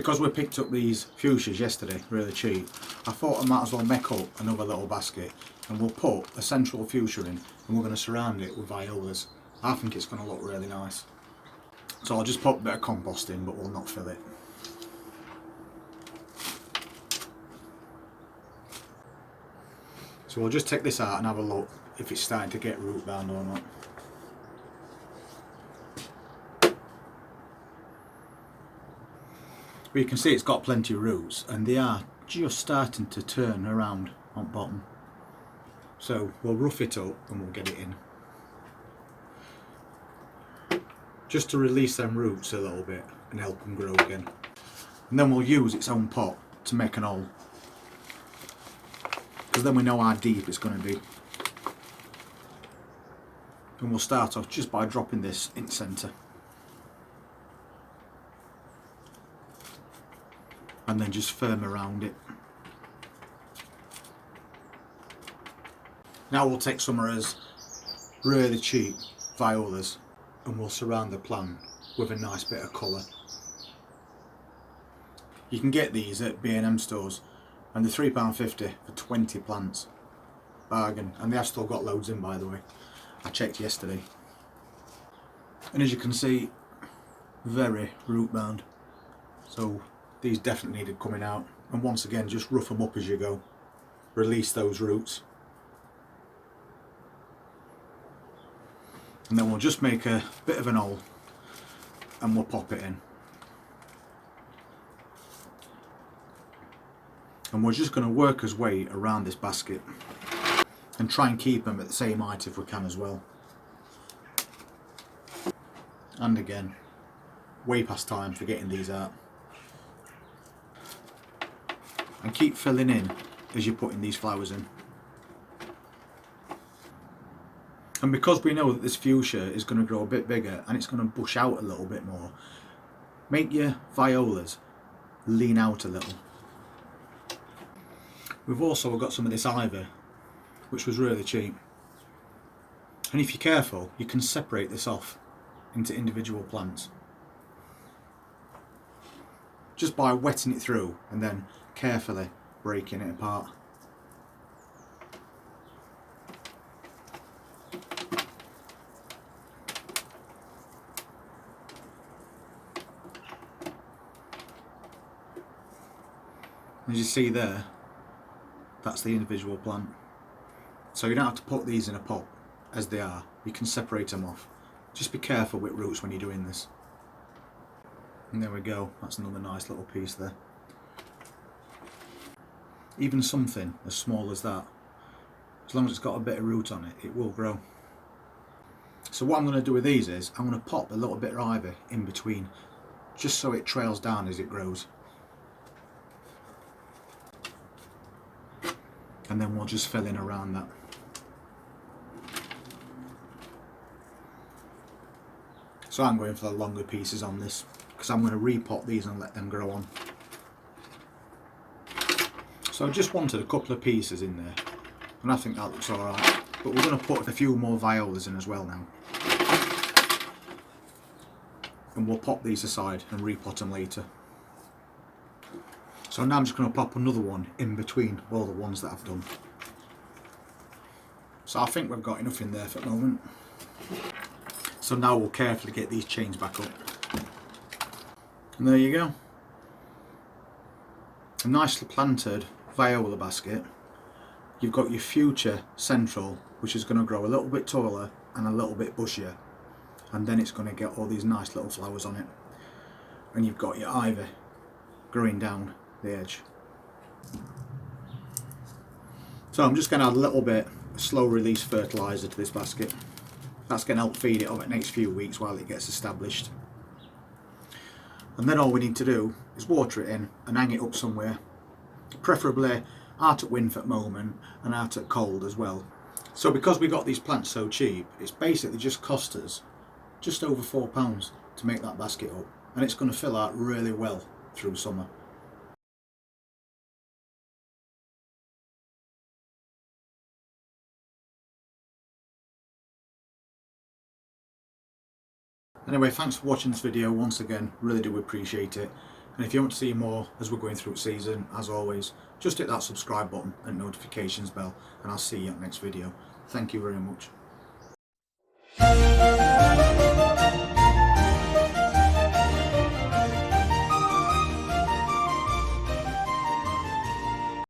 because we picked up these fuchsias yesterday, really cheap, I thought I might as well make up another little basket, and we'll put a central fuchsia in, and we're going to surround it with violas. I think it's going to look really nice. So I'll just put a bit of compost in, but we'll not fill it. So we'll just take this out and have a look if it's starting to get root bound or not. But you can see it's got plenty of roots, and they are just starting to turn around on bottom. So we'll rough it up and we'll get it in. Just to release them roots a little bit and help them grow again. And then we'll use its own pot to make an hole, because then we know how deep it's going to be. And we'll start off just by dropping this in the centre. And then just firm around it. Now we'll take some of those really cheap violas and we'll surround the plant with a nice bit of colour. You can get these at B&M stores, and they're £3.50 for 20 plants. Bargain. And they have still got loads in, by the way. I checked yesterday. And as you can see, very root bound. So these definitely needed coming out. And once again, just rough them up as you go. Release those roots. And then we'll just make a bit of an hole and we'll pop it in. And we're just going to work his way around this basket and try and keep them at the same height if we can as well. And again, way past time for getting these out. And keep filling in as you're putting these flowers in. And because we know that this fuchsia is going to grow a bit bigger and it's going to bush out a little bit more, make your violas lean out a little. We've also got some of this ivy, which was really cheap. And if you're careful, you can separate this off into individual plants. Just by wetting it through and then carefully breaking it apart. As you see there, that's the individual plant. So you don't have to put these in a pot as they are, you can separate them off. Just be careful with roots when you're doing this. And there we go, that's another nice little piece there. Even something as small as that, as long as it's got a bit of root on it, it will grow. So what I'm going to do with these is, I'm going to pop a little bit of ivy in between, just so it trails down as it grows. And then we'll just fill in around that. So I'm going for the longer pieces on this, because I'm going to repot these and let them grow on. So I just wanted a couple of pieces in there, and I think that looks alright. But we're going to put a few more violas in as well now. And we'll pop these aside and repot them later. So now I'm just going to pop another one in between all the ones that I've done. So I think we've got enough in there for the moment. So now we'll carefully get these chains back up. And there you go. A nicely planted viola basket. You've got your fuchsia central, which is going to grow a little bit taller and a little bit bushier. And then it's going to get all these nice little flowers on it. And you've got your ivy growing down the edge. So I'm just going to add a little bit of slow release fertiliser to this basket. That's going to help feed it over the next few weeks while it gets established. And then all we need to do is water it in and hang it up somewhere, preferably out at wind for the moment and out at cold as well. So because we got these plants so cheap, it's basically just cost us just over £4 to make that basket up, and it's going to fill out really well through summer. Anyway, thanks for watching this video once again, really do appreciate it. And if you want to see more as we're going through the season, as always, just hit that subscribe button and notifications bell, and I'll see you at the next video. Thank you very much.